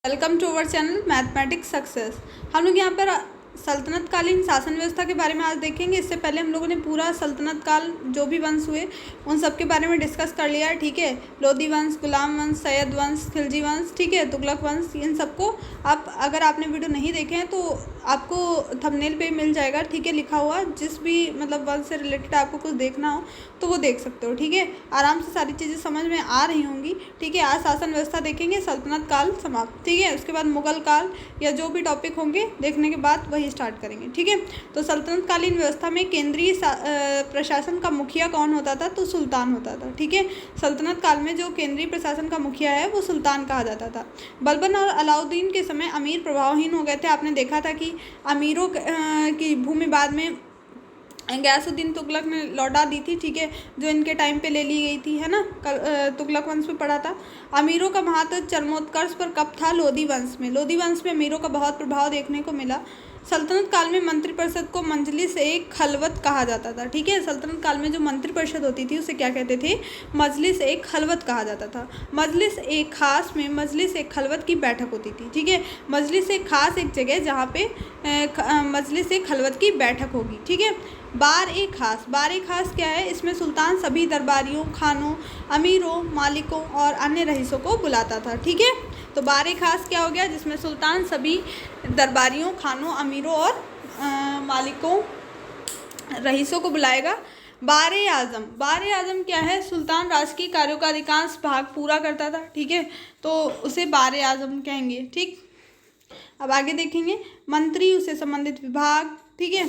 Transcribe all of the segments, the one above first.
Welcome to our channel mathematics success. हम लोग यहाँ पर सल्तनत कालीन शासन व्यवस्था के बारे में आज देखेंगे। इससे पहले हम लोगों ने पूरा सल्तनत काल जो भी वंश हुए उन सब के बारे में डिस्कस कर लिया है, ठीक है। लोधी वंश, गुलाम वंश, सैयद वंश, खिलजी वंश, ठीक है, तुगलक वंश, इन सबको आप अगर आपने वीडियो नहीं देखे हैं तो आपको थंबनेल पे मिल जाएगा, ठीक है, लिखा हुआ। जिस भी मतलब वंश से रिलेटेड आपको कुछ देखना हो तो वो देख सकते हो, ठीक है। आराम से सारी चीज़ें समझ में आ रही होंगी, ठीक है। आज शासन व्यवस्था देखेंगे, सल्तनत काल समाप्त, ठीक है। उसके बाद मुगल काल या जो भी टॉपिक होंगे देखने के बाद वही स्टार्ट करेंगे, ठीक है। तो सल्तनत कालीन व्यवस्था में केंद्रीय प्रशासन का मुखिया कौन होता था? तो सुल्तान होता था, ठीक है। सल्तनत काल में जो केंद्रीय प्रशासन का मुखिया है वो सुल्तान कहा जाता था। बलबन और अलाउद्दीन के समय अमीर प्रभावहीन हो गए थे। आपने देखा था कि अमीरों की भूमि बाद में गयासुद्दीन तुगलक ने लौटा दी थी, ठीक है, जो इनके टाइम पे ले ली गई थी, है ना। तुगलक वंश में पढ़ा था। अमीरों का महत्व चरमोत्कर्ष पर कब था? लोधी वंश में। लोधी वंश में अमीरों का बहुत प्रभाव देखने को मिला। सल्तनत काल में मंत्रिपरिषद को मजलिस ए खलवत कहा जाता था, ठीक है। सल्तनत काल में जो मंत्रिपरिषद होती थी उसे क्या कहते थे? मजलिस ए खलवत कहा जाता था। मजलिस ए खास में मजलिस ए खलवत की बैठक होती थी, ठीक है। मजलिस ए खास एक जगह जहाँ पे मजलिस ए खलवत की बैठक होगी, ठीक है। बार ए खास, बार ए खास क्या है? इसमें सुल्तान सभी दरबारियों, खानों, अमीरों, मालिकों और अन्य रईसों को बुलाता था, ठीक है। तो बार ए खास क्या हो गया? जिसमें सुल्तान सभी दरबारियों, खानों, अमीरों और मालिकों, रईसों को बुलाएगा। बार ए आज़म, बार ए आज़म क्या है? सुल्तान राजकीय कार्यों का अधिकांश भाग पूरा करता था, ठीक है, तो उसे बार ए आज़म कहेंगे, ठीक। अब आगे देखेंगे मंत्री, उससे संबंधित विभाग, ठीक है।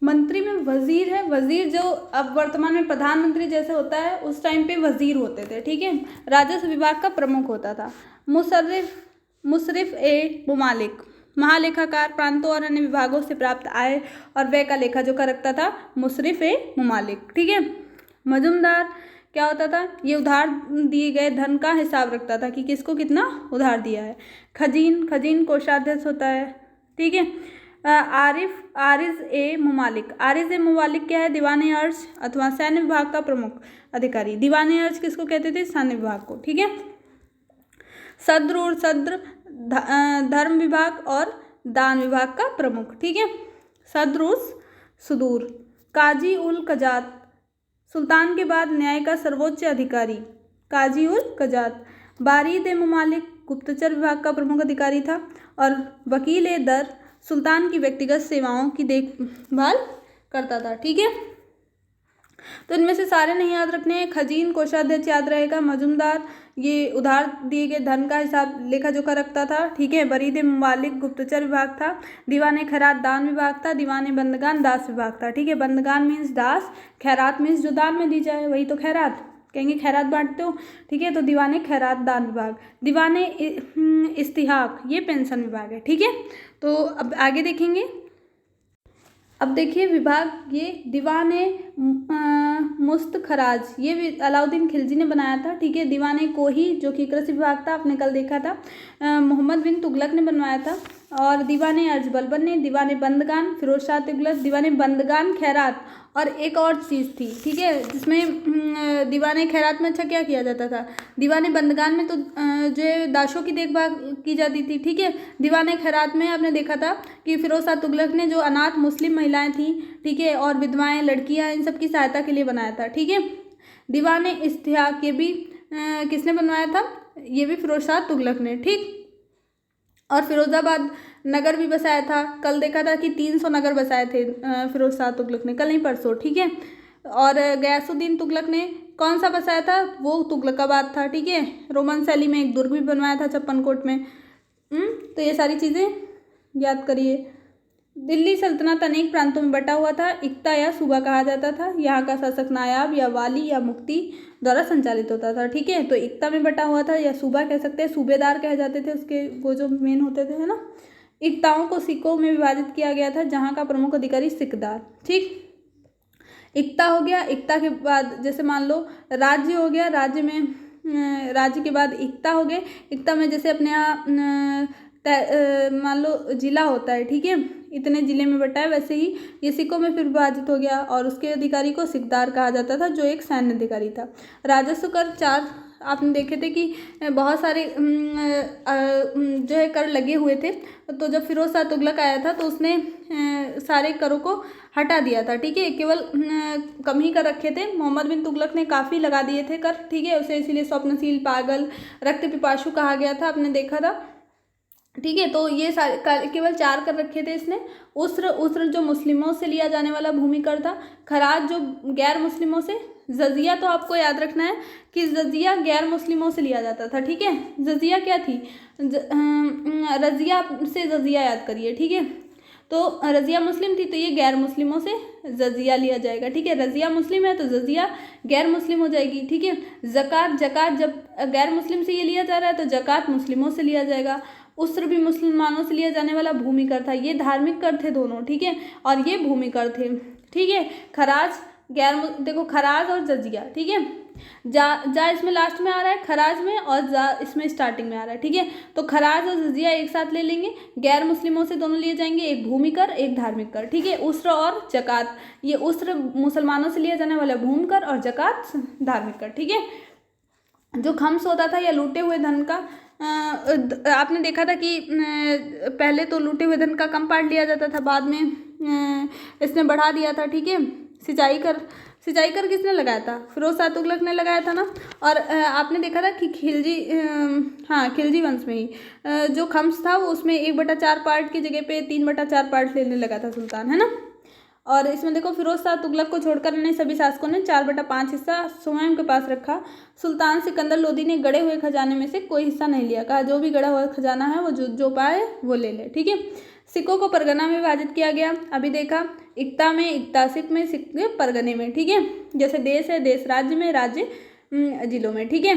मंत्री में वजीर है। वजीर जो अब वर्तमान में प्रधानमंत्री जैसे होता है उस टाइम पे वजीर होते थे, ठीक है। राजस्व विभाग का प्रमुख होता था। मुशर्रिफ ए मुमालिक, महालेखाकार प्रांतों और अन्य विभागों से प्राप्त आय और व्यय का लेखा जोखा रखता था मुशर्रिफ ए मुमालिक, ठीक है। मजूमदार क्या होता था? ये उधार दिए गए धन का हिसाब रखता था कि किसको कितना उधार दिया है। खजीन कोषाध्यक्ष होता है, ठीक है। आरिज ए मुमालिक, आरिज ए मुमालिक क्या है? दीवाने अर्ज अथवा सैन्य विभाग का प्रमुख अधिकारी। दीवाने अर्ज किसको कहते थे? सैन्य विभाग को, ठीक है। सद्र और सद्र धर्म विभाग और दान विभाग का प्रमुख, ठीक है। सद्रुस सुदूर। काजी उल कजात, सुल्तान के बाद न्याय का सर्वोच्च अधिकारी, काजी उल कजात। बारीद ए मुमालिक गुप्तचर विभाग का प्रमुख अधिकारी था। और वकील ए दर सुल्तान की व्यक्तिगत सेवाओं की देखभाल करता था, ठीक है। तो इनमें से सारे नहीं याद रखने हैं। खजीन कोषाध्यक्ष याद रहेगा। मजूमदार ये उधार दिए गए धन का हिसाब लेखा जोखा रखता था, ठीक है। बरीद मुमालिक गुप्तचर विभाग था। दीवाने खैरात दान विभाग था। दीवाने बंदगान दास विभाग था, ठीक है। बंदगान मीन्स दास, खैरात मीन्स जो दान में दी जाए वही तो खैरात कहेंगे, खैरात बांटते हो, ठीक है। तो दीवाने खैरात दान विभाग। दीवाने इस्तिहाक ये पेंशन विभाग है, ठीक है। तो अब आगे देखेंगे। अब देखिए विभाग, ये दीवाने मुस्तखराज ये भी अलाउद्दीन खिलजी ने बनाया था, ठीक है। दीवाने कोही जो कि कृषि विभाग था, आपने कल देखा था, मोहम्मद बिन तुगलक ने बनवाया था। और दीवाने अर्ज बलबन ने। दीवाने बंदगान फिरोज शाह तुगलक। दीवाने बंदगान खैरात। और एक और चीज़ थी, ठीक है, जिसमें दीवाने खैरात में अच्छा क्या किया जाता था? दीवाने बंदगान में तो जो दासों की देखभाल की जाती थी, ठीक है। दीवाने खैरात में आपने देखा था कि फिरोज शाह तुगलक ने जो अनाथ मुस्लिम महिलाएं थी, ठीक है, और विधवाएं, लड़कियां, इन सब की सहायता के लिए बनाया था, ठीक है। दीवाने इस्तिहाक ये भी किसने बनवाया था? ये भी फिरोज शाह तुगलक ने, ठीक। और फिरोजाबाद नगर भी बसाया था। कल देखा था कि 300 नगर बसाए थे फिरोज शाह तुगलक ने, कल नहीं परसों, ठीक है। और गयासुद्दीन तुगलक ने कौन सा बसाया था? वो तुगलकाबाद था, ठीक है। रोमन शैली में एक दुर्ग भी बनवाया था छप्पनकोट में। तो ये सारी चीज़ें याद करिए। दिल्ली सल्तनत अनेक प्रांतों में बटा हुआ था। इक्ता या सूबा कहा जाता था। यहाँ का शासक नायाब या वाली या मुफ्ती द्वारा संचालित होता था, ठीक है। तो इक्ता में बटा हुआ था या सूबा कह सकते हैं, सूबेदार कहे जाते थे उसके, वो जो मेन होते थे, है ना। इक्ताओं को सिक्कों में विभाजित किया गया था, जहाँ का प्रमुख अधिकारी सिकदार, ठीक। इक्ता हो गया। इक्ता के बाद जैसे मान लो राज्य हो गया, राज्य में राज्य के बाद इक्ता हो गए। इक्ता में जैसे अपने यहाँ मान लो जिला होता है, ठीक है, इतने जिले में बटा है, वैसे ही ये सिक्कों में फिर विभाजित हो गया। और उसके अधिकारी को सिकदार कहा जाता था, जो एक सैन्य अधिकारी था। राजस्व कर 4 आपने देखे थे कि बहुत सारे जो है कर लगे हुए थे। तो जब फिरोज शाह तुगलक आया था तो उसने सारे करों को हटा दिया था, ठीक है, केवल कम ही कर रखे थे। मोहम्मद बिन तुगलक ने काफ़ी लगा दिए थे कर, ठीक है, उसे इसीलिए स्वप्नशील, पागल, रक्त पिपासु कहा गया था, आपने देखा था, ठीक है। तो ये सारे केवल 4 कर रखे थे इसने। उस्र जो मुस्लिमों से लिया जाने वाला भूमि कर था। खराज जो गैर मुस्लिमों से। जजिया तो आपको याद रखना है कि जजिया गैर मुस्लिमों से लिया जाता था, ठीक है। जजिया क्या थी, रजिया से जजिया याद करिए, ठीक है। तो रजिया मुस्लिम थी तो ये गैर मुस्लिमों से जजिया लिया जाएगा, ठीक है। रजिया मुस्लिम है तो जजिया गैर मुस्लिम हो जाएगी, ठीक है। जक़ात जब गैर मुस्लिम से ये लिया जा रहा है तो जक़ात मुस्लिमों से लिया जाएगा। उस्र भी मुसलमानों से लिया जाने वाला भूमि कर था। ये धार्मिक कर थे दोनों, ठीक है, और ये भूमि कर थे, ठीक है। खराज देखो खराज और जजिया, ठीक है। जा इसमें लास्ट में आ रहा है खराज में, और जा इसमें स्टार्टिंग में आ रहा है, ठीक है। तो खराज और जजिया एक साथ ले लेंगे, गैर मुस्लिमों से दोनों लिए जाएंगे, एक भूमि कर एक धार्मिक कर, ठीक है। उस्र और जक़ात, ये उस्र मुसलमानों से लिया जाने वाला भूमि कर और जक़ात धार्मिक कर, ठीक है। जो खम्स होता था या लूटे हुए धन का, आपने देखा था कि पहले तो लूटे हुए धन का कम पार्ट लिया जाता था, बाद में इसने बढ़ा दिया था, ठीक है। सिंचाई कर किसने लगाया था, फिरोज शाह तुगलक ने लगाया था ना। और आपने देखा था कि खिलजी वंश में ही जो खम्स था वो उसमें 1/4 पार्ट की जगह पे 3/4 पार्ट लेने लगा था सुल्तान, है ना। और इसमें देखो फिरोज शाह तुगलक को छोड़कर अन्य सभी शासकों ने 4/5 हिस्सा स्वयं के पास रखा। सुल्तान सिकंदर लोदी ने गड़े हुए खजाने में से कोई हिस्सा नहीं लिया, कहा जो भी गड़ा हुआ खजाना है वो जो पाए वो ले ले, ठीक है। सिक्कों को परगना में विभाजित किया गया, अभी देखा, इक्ता में, इक्ता सिक में, सिक्के परगने में, ठीक है। जैसे देश है, देश राज्य में, राज्य जिलों में, ठीक है।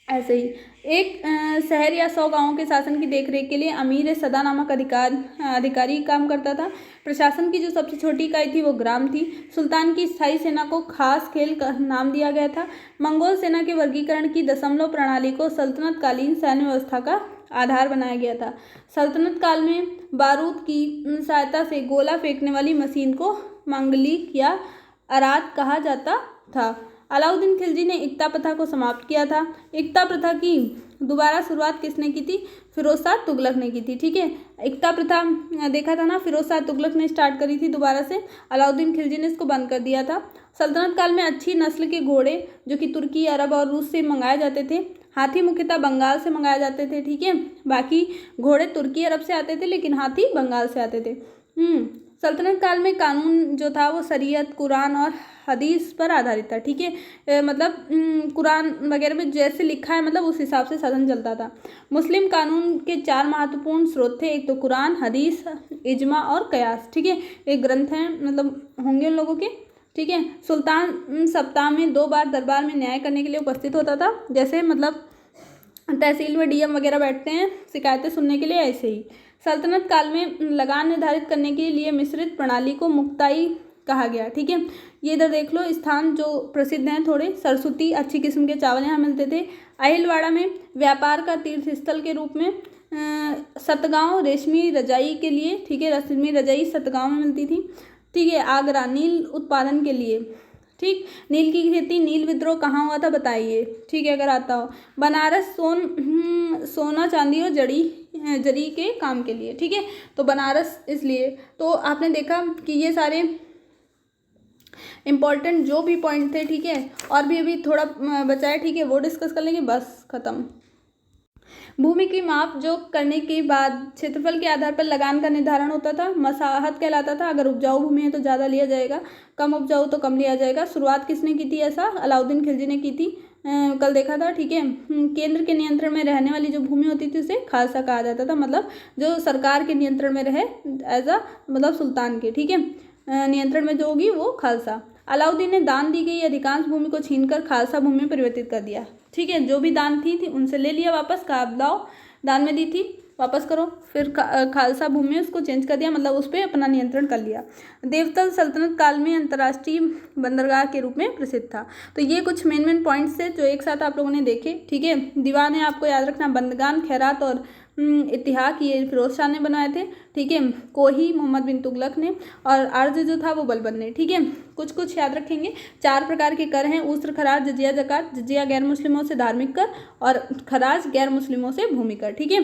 ऐसे ही एक शहर या 100 गांवों के शासन की देखरेख के लिए अमीर सदा नामक अधिकारी काम करता था। प्रशासन की जो सबसे छोटी इकाई थी वो ग्राम थी। सुल्तान की स्थायी सेना को खास खेल का नाम दिया गया था। मंगोल सेना के वर्गीकरण की दशमलव प्रणाली को सल्तनत कालीन सैन्य व्यवस्था का आधार बनाया गया था। सल्तनत काल में बारूद की सहायता से गोला फेंकने वाली मशीन को मंगलिक या अरात कहा जाता था। अलाउद्दीन खिलजी ने इक्ता प्रथा को समाप्त किया था। इक्ता प्रथा की दोबारा शुरुआत किसने की थी, फिरोज शाह तुगलक ने की थी, ठीक है। इक्ता प्रथा देखा था ना, फिरोज शाह तुगलक ने स्टार्ट करी थी दोबारा से, अलाउद्दीन खिलजी ने इसको बंद कर दिया था। सल्तनत काल में अच्छी नस्ल के घोड़े जो कि तुर्की, अरब और रूस से मंगाए जाते थे। हाथी मुख्यतः बंगाल से मंगाए जाते थे, ठीक है। बाकी घोड़े तुर्की, अरब से आते थे, लेकिन हाथी बंगाल से आते थे। सल्तनत काल में कानून जो था वो शरीयत, कुरान और हदीस पर आधारित था, ठीक है। मतलब कुरान वगैरह में जैसे लिखा है मतलब उस हिसाब से शासन चलता था। मुस्लिम कानून के 4 महत्वपूर्ण स्रोत थे, एक तो कुरान, हदीस, इजमा और कयास, ठीक है। एक ग्रंथ हैं, मतलब होंगे उन लोगों के, ठीक है। सुल्तान सप्ताह में 2 बार दरबार में न्याय करने के लिए उपस्थित होता था, जैसे मतलब तहसील में डीएम वगैरह बैठते हैं शिकायतें सुनने के लिए, ऐसे ही। सल्तनत काल में लगान निर्धारित करने के लिए मिश्रित प्रणाली को मुक्ताई कहा गया, ठीक है। ये इधर देख लो स्थान जो प्रसिद्ध हैं थोड़े। सरस्वती, अच्छी किस्म के चावल यहाँ मिलते थे। अहिलवाड़ा में व्यापार का तीर्थ स्थल के रूप में सतगांव रेशमी रजाई के लिए, ठीक है, रेशमी रजाई सतगांव में मिलती थी, ठीक है। आगरा नील उत्पादन के लिए, ठीक। नील की खेती, नील विद्रोह कहाँ हुआ था बताइए, ठीक है, अगर आता हो। बनारस सोना चांदी और जरी के काम के लिए, ठीक है। तो बनारस इसलिए। तो आपने देखा कि ये सारे इम्पॉर्टेंट जो भी पॉइंट थे, ठीक है। और भी अभी थोड़ा बचा है, ठीक है, वो डिस्कस कर लेंगे, बस खत्म। भूमि की माप जो करने के बाद क्षेत्रफल के आधार पर लगान का निर्धारण होता था। मसाहत कहलाता था, अगर उपजाऊ भूमि है तो ज़्यादा लिया जाएगा, कम उपजाऊ तो कम लिया जाएगा। शुरुआत किसने की थी ऐसा, अलाउद्दीन खिलजी ने की थी, कल देखा था, ठीक है। केंद्र के नियंत्रण में रहने वाली जो भूमि होती थी उसे खालसा कहा जाता था, मतलब जो सरकार के नियंत्रण में रहे एज अ मतलब सुल्तान के, ठीक है, नियंत्रण में जो होगी वो खालसा। अलाउद्दीन ने दान दी गई अधिकांश भूमि को छीनकर खालसा भूमि में परिवर्तित कर दिया, ठीक है। जो भी दान थी उनसे ले लिया वापस, कहा लाओ दान में दी थी वापस करो, फिर खालसा भूमि में उसको चेंज कर दिया, मतलब उस पर अपना नियंत्रण कर लिया। देवतल सल्तनत काल में अंतर्राष्ट्रीय बंदरगाह के रूप में प्रसिद्ध था। तो ये कुछ मेन पॉइंट्स थे जो एक साथ आप लोगों ने देखे, ठीक है। दीवान है आपको याद रखना, बंदगान, खैरात और इतिहास ये फिरोज शाह ने बनाए थे, ठीक है। कोही मोहम्मद बिन तुगलक ने, और अर्ज जो था वो बलबन ने, ठीक है। कुछ कुछ याद रखेंगे। 4 प्रकार के कर हैं, उस्र, खराज, जजिया, ज़कात। जजिया गैर मुस्लिमों से धार्मिक कर और खराज गैर मुस्लिमों से भूमि कर, ठीक है।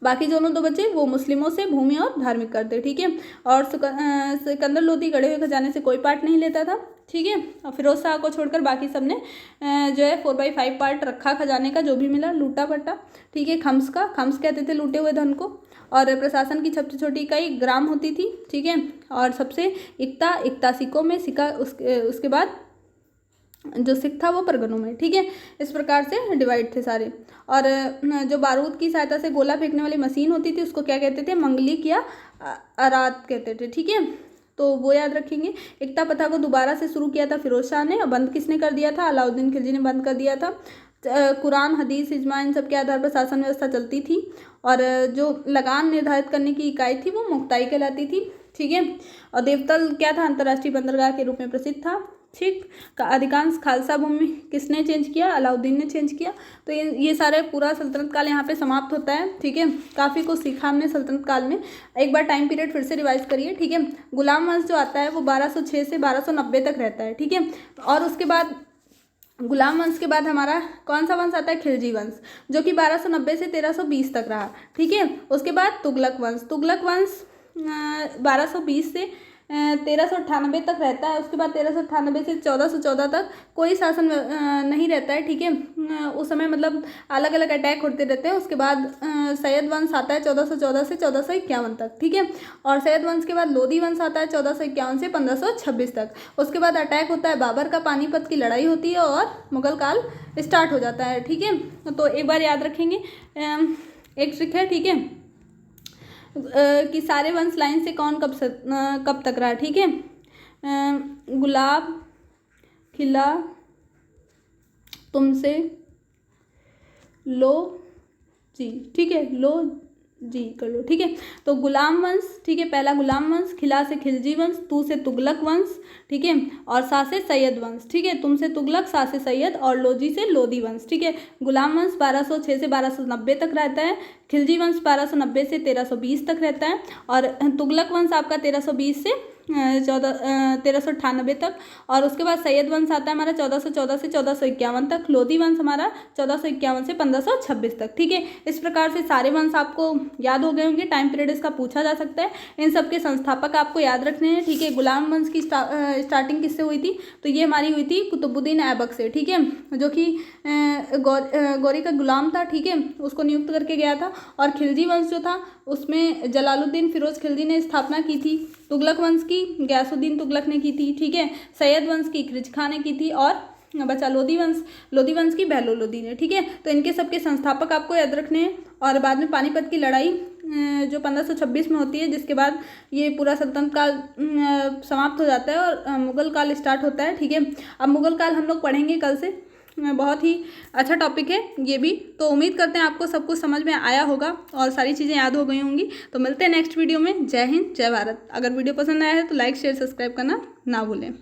बाकी दोनों 2 बचे वो मुस्लिमों से भूमि और धार्मिक कर थे, ठीक है। और सिकंदर लोधी गढ़े हुए खजाने से कोई पार्ट नहीं लेता था, ठीक है। और फिरोज शाह को छोड़कर बाकी सब ने जो है 4/5 पार्ट रखा खजाने का, जो भी मिला लूटा पट्टा, ठीक है। खम्स कहते थे लूटे हुए धन को। और प्रशासन की सबसे छोटी इकाई ग्राम होती थी, ठीक है। और सबसे इक्ता सिक्कों में, सिक्का उसके बाद जो सिख था वो परगनों में, ठीक है। इस प्रकार से डिवाइड थे सारे। और जो बारूद की सहायता से गोला फेंकने वाली मशीन होती थी उसको क्या कहते थे, मंगलिक या अरात कहते थे, ठीक है। तो वो याद रखेंगे। एकता प्रथा को दोबारा से शुरू किया था फिरोज शाह ने, और बंद किसने कर दिया था, अलाउद्दीन खिलजी ने बंद कर दिया था। कुरान, हदीस, इजमा इन सब के आधार पर शासन व्यवस्था चलती थी। और जो लगान निर्धारित करने की इकाई थी वो मुक्ताई कहलाती थी, ठीक है। और देवतल क्या था, अंतर्राष्ट्रीय बंदरगाह के रूप में प्रसिद्ध था, ठीक। का अधिकांश खालसा भूमि किसने चेंज किया, अलाउद्दीन ने चेंज किया। तो ये सारे पूरा सल्तनत काल यहाँ पे समाप्त होता है, ठीक है। काफ़ी कुछ सीखा हमने सल्तनत काल में। एक बार टाइम पीरियड फिर से रिवाइज करिए, ठीक है। गुलाम वंश जो आता है वो 1206 से 1290 तक रहता है, ठीक है। और उसके बाद गुलाम वंश के बाद हमारा कौन सा वंश आता है, खिलजी वंश, जो कि 1290 से 1320 तक रहा, ठीक है। उसके बाद तुगलक वंश 1220 से 1398 तक रहता है। उसके बाद 1398 से 1414 तक कोई शासन नहीं रहता है, ठीक है। उस समय मतलब अलग अलग अटैक होते रहते हैं। उसके बाद सैयद वंश आता है 1414 से 1451 तक, ठीक है। और सैयद वंश के बाद लोधी वंश आता है 1451 से 1526 तक। उसके बाद अटैक होता है बाबर का, पानीपत की लड़ाई होती है और मुगल काल स्टार्ट हो जाता है, ठीक है। तो एक बार याद रखेंगे, एक ट्रिक है, ठीक है, कि सारे वंश लाइन से कौन कब तक रहा, ठीक है। गुलाब खिला तुमसे लो जी, ठीक है, लो जी कर लो, ठीक है। तो गुलाम वंश, ठीक है, पहला गुलाम वंश, खिला से खिलजी वंश, तू से तुगलक वंश, ठीक है। और सा से सैयद वंश, ठीक है। तुम से तुगलक, सा से सैयद और लोजी से लोधी वंश, ठीक है। गुलाम वंश 1206 से 1290 तक रहता है। खिलजी वंश 1290 से 1320 तक रहता है। और तुगलक वंश आपका 1320 से 1398 तक। और उसके बाद सैयद वंश आता है हमारा 1414 से 1451 तक। लोधी वंश हमारा 1451 से 1526 तक, ठीक है। इस प्रकार से सारे वंश आपको याद हो गए होंगे। टाइम पीरियड इसका पूछा जा सकता है। इन सब के संस्थापक आपको याद रखने हैं, ठीक है। गुलाम वंश की स्टार्टिंग किससे हुई थी, तो ये हमारी हुई थी कुतुबुद्दीन ऐबक से, ठीक है, जो कि गौरी का गुलाम था, ठीक है, उसको नियुक्त करके गया था। और खिलजी वंश जो था उसमें जलालुद्दीन फिरोज खिलजी ने स्थापना की थी। तुगलक वंश की गयासुद्दीन तुगलक ने की थी, ठीक है। सैयद वंश की खिलजी खां ने की थी। और बचा लोधी वंश की बहलो लोधी ने, ठीक है। तो इनके सबके संस्थापक आपको याद रखने हैं। और बाद में पानीपत की लड़ाई जो 1526 में होती है, जिसके बाद ये पूरा सल्तनत काल समाप्त हो जाता है और मुगल काल स्टार्ट होता है, ठीक है। अब मुगल काल हम लोग पढ़ेंगे कल से। बहुत ही अच्छा टॉपिक है ये भी। तो उम्मीद करते हैं आपको सब कुछ समझ में आया होगा और सारी चीज़ें याद हो गई होंगी। तो मिलते हैं नेक्स्ट वीडियो में। जय हिंद, जय भारत। अगर वीडियो पसंद आया है तो लाइक शेयर सब्सक्राइब करना ना भूलें।